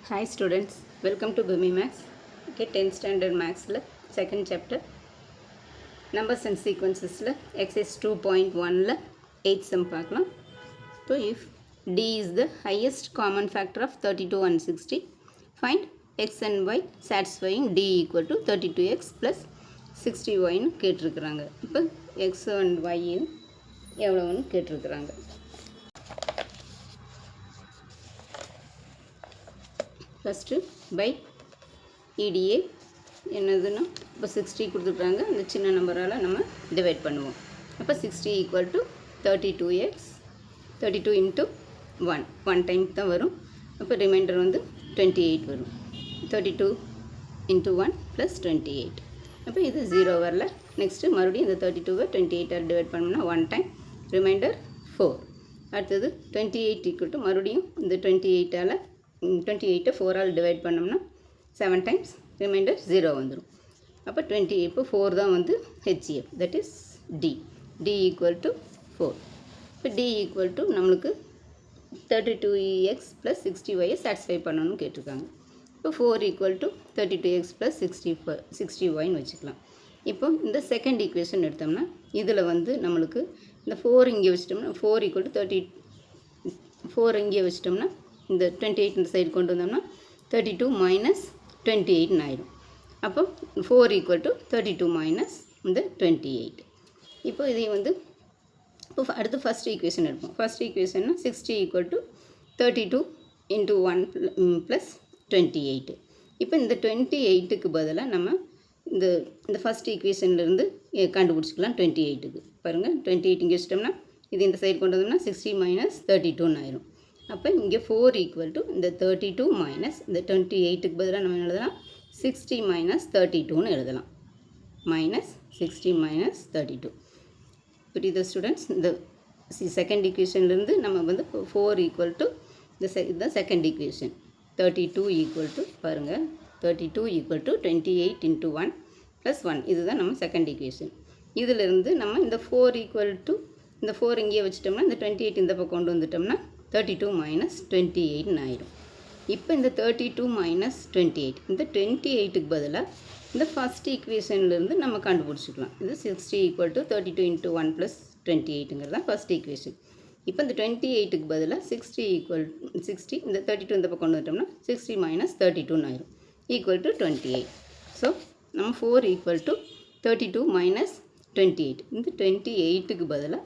Hi students, welcome to Bhumi Max. Okay, 10th standard Max second chapter numbers and sequences exercise 2.1 8th sum பார்க்கலாம். So if D is the highest common factor of 32 and 60, find x and y satisfying D equal to 32x plus 60y னு கேட்டிருக்கிறாங்க. இப்போ x and y எவ்வளவுன்னு கேட்டிருக்கிறாங்க. First by EDA என்னதுன்னா இப்போ 60 கொடுத்துருக்குறாங்க, அந்த சின்ன நம்பரால் நம்ம டிவைட் பண்ணுவோம். அப்போ 60 equal to 32x 32 into 1 time தான் வரும். அப்போ ரிமைண்டர் வந்து 28 வரும். 32 இன்ட்டு 1 ப்ளஸ் 28. அப்போ இது 0 வரல. நெக்ஸ்ட்டு மறுபடியும் இந்த 32வை 28ஆல் டிவைட் பண்ணோம்னா 1 டைம் ரிமைண்டர் 4. அடுத்தது 28 ஈக்குவல் டு மறுபடியும் இந்த 28ஆல் 28 4ஆல் டிவைட் பண்ணோம்னா 7 டைம்ஸ் ரிமைண்டர் 0 வந்துடும். அப்போ 28 இப்போ 4 தான் வந்து HCF, that is D. D equal to 4. இப்போ D ஈக்குவல் டு நம்மளுக்கு 32x ப்ளஸ் 60y சாட்டிஸ்ஃபை பண்ணணும்னு கேட்டிருக்காங்க. இப்போ 4 ஈக்குவல் டு 32x ப்ளஸ் 60yன்னு வச்சுக்கலாம். இப்போ இந்த செகண்ட் ஈக்குவேஷன் எடுத்தோம்னா இதில் வந்து நம்மளுக்கு இந்த 4 இங்கே வச்சிட்டோம்னா 4 ஈக்குவல் டு 4 இங்கே வச்சிட்டோம்னா இந்த 28 இந்த சைடு கொண்டு வந்தோம்னா 32 மைனஸ் 28 ஆயிடும். அப்போ 4 ஈக்குவல் டு 32 மைனஸ் இந்த 28. இப்போ இதை வந்து இப்போ அடுத்து ஃபஸ்ட் ஈக்குவேஷன் எடுப்போம். ஃபஸ்ட் ஈக்குவேஷன்னா 60 ஈக்குவல் டு 32 இன்ட்டு 1 ப்ளஸ் 28. இப்போ இந்த 28க்கு பதிலாக நம்ம இந்த ஃபஸ்ட் ஈக்குவேஷன்லேருந்து கண்டுபிடிச்சிக்கலாம். 28க்கு பாருங்கள், 28 இங்கே வச்சிட்டோம்னா இது இந்த சைடு கொண்டு வந்தோம்னா 60 மைனஸ் 32 ஆயிரும். அப்போ இங்கே 4 ஈக்குவல் டு இந்த 32 மைனஸ் இந்த 28க்கு பதிலாக நம்ம எழுதலாம் 60 மைனஸ் 32ன்னு எழுதலாம். Minus 60 minus 32. புரியுது ஸ்டூடெண்ட்ஸ்? இந்த செகண்ட் ஈக்குவேஷன்லேருந்து நம்ம வந்து 4 ஈக்குவல் டு இந்த செகண்ட் ஈக்குவேஷன் 32 ஈக்குவல் டு பாருங்கள் 32 ஈக்குவல் டு 28 இன்ட்டு 1 ப்ளஸ் 1, இதுதான் நம்ம செகண்ட் ஈக்குவேஷன். இதிலிருந்து நம்ம இந்த 4 ஈக்குவல் டு இந்த 4 இங்கேயே வச்சிட்டோம்னா இந்த 28 இந்த பக்கம் கொண்டு வந்துட்டோம்னா 32 மைனஸ் 28 ஆயிடும். இப்போ இந்த 32 மைனஸ் 28 இந்த 28க்கு பதிலாக இந்த ஃபஸ்ட் ஈக்குவேஷன்லேருந்து நம்ம கண்டுபிடிச்சிக்கலாம். இது 60 ஈக்குவல் டு 32 இன்ட்டு 1 ப்ளஸ் 28ங்கிறது தான் ஃபஸ்ட் ஈக்குவேஷன். இப்போ இந்த 28க்கு பதிலாக 60 ஈக்குவல் 60 இந்த 32 இந்த பக்கம் கொண்டு வந்துட்டோம்னா 60 மைனஸ் 32 ஆயிடும் ஈக்குவல் டு 28. ஸோ நம்ம 4 ஈக்குவல் டு 32 மைனஸ் 28 இந்த 28க்கு பதிலாக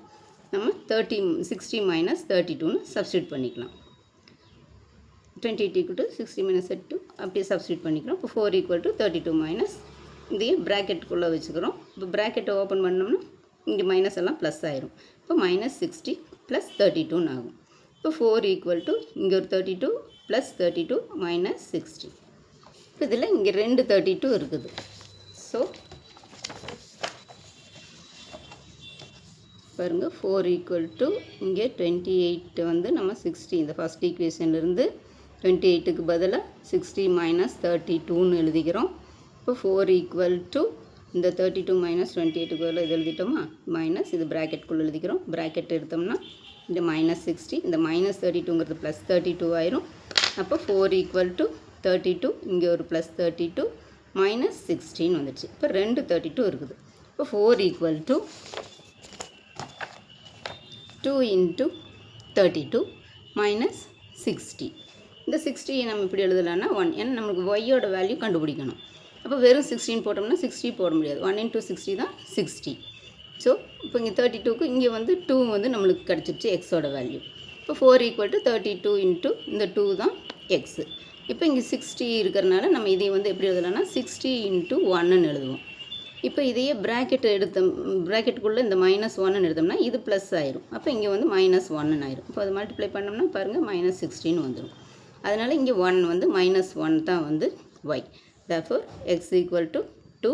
நம்ம 60 மைனஸ் 32ன்னு சப்ஸ்டியூட் பண்ணிக்கலாம். 28 ஈக்குவல் டு 60 மைனஸ் 32 அப்படியே சப்ஸ்டியூட் பண்ணிக்கிறோம். இப்போ 4 ஈக்குவல் டு 32 மைனஸ் இதையும் ப்ராக்கெட்டுக்குள்ளே வச்சுக்கிறோம். இப்போ ப்ராக்கெட்டை ஓப்பன் பண்ணோம்னா இங்கே மைனஸ் எல்லாம் ப்ளஸ் ஆயிரும். இப்போ மைனஸ் 60 ப்ளஸ் 32ன்னு ஆகும். இப்போ 4 ஈக்குவல் டு இங்கே ஒரு 32 ப்ளஸ் 32 மைனஸ் 60. இப்போ இதில் இங்கே 2 32 இருக்குது. ஸோ பாருங்கள் 4 ஈக்குவல் டு இங்கே 28 வந்து நம்ம 60 இந்த ஃபஸ்ட் ஈக்குவேஷன்லேருந்து 28க்கு பதிலாக 60 மைனஸ் 32ன்னு எழுதிக்கிறோம். இப்போ 4 ஈக்குவல் டு இந்த 32 மைனஸ் 28க்கு பதிலாக இது எழுதிட்டோமா, மைனஸ் இது ப்ராக்கெட்டுக்குள்ளே எழுதிக்கிறோம். ப்ராக்கெட் எடுத்தோம்னா இந்த மைனஸ் 60 இந்த மைனஸ் 32ங்கிறது ப்ளஸ் 32 ஆயிரும். அப்போ 4 ஈக்குவல் டு 32 இங்கே ஒரு ப்ளஸ் 32 மைனஸ் 16 வந்துடுச்சு. இப்போ 2 32 இருக்குது. இப்போ 4 ஈக்குவல் டு 2 இன்ட்டு 32 மைனஸ் 60. இந்த 60 நம்ம இப்படி எழுதலான்னா 1, ஏன்னா நம்மளுக்கு ஒய்யோட வேல்யூ கண்டுபிடிக்கணும். அப்போ வெறும் 16 போட்டோம்னா 60 போட முடியாது. 1 இன்ட்டு 60 தான் 60. ஸோ இப்போ இங்கே 32க்கு இங்கே வந்து 2 வந்து நம்மளுக்கு கிடச்சிருச்சு எக்ஸோட வேல்யூ. இப்போ 4 ஈக்குவல் டு 32 இன்ட்டு இந்த 2 தான் எக்ஸு. இப்போ இங்கே 60 இருக்கிறனால நம்ம இதை வந்து எப்படி எழுதலாம்னா 60 இன்ட்டு 1ன்னு எழுதுவோம். இப்போ இதையே ப்ராக்கெட்டுக்குள்ளே இந்த மைனஸ் 1ன்னு எடுத்தோம்னா இது ப்ளஸ் ஆயிரும். அப்போ இங்கே வந்து மைனஸ் 1ன்னு ஆயிரும். இப்போ அது மல்டிப்ளை பண்ணோம்னா பாருங்கள் மைனஸ் 16 வந்துடும். அதனால் இங்கே 1 வந்து மைனஸ் 1 தான் வந்து y. therefore x equal to 2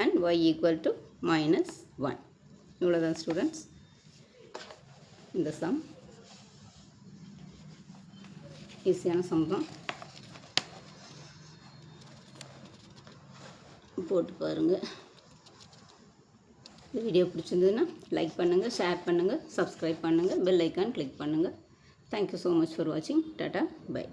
and y equal to minus 1. இவ்வளோதான் ஸ்டூடெண்ட்ஸ் இந்த சம். ஈஸியான சம் தான், போட்டு பாருங்கள். இந்த வீடியோ பிடிச்சிருந்ததுன்னா லைக் பண்ணுங்கள், ஷேர் பண்ணுங்கள், சப்ஸ்கிரைப் பண்ணுங்கள், பெல் ஐக்கான் கிளிக் பண்ணுங்கள். தேங்க்யூ ஸோ மச் ஃபார் வாட்சிங். Tata by.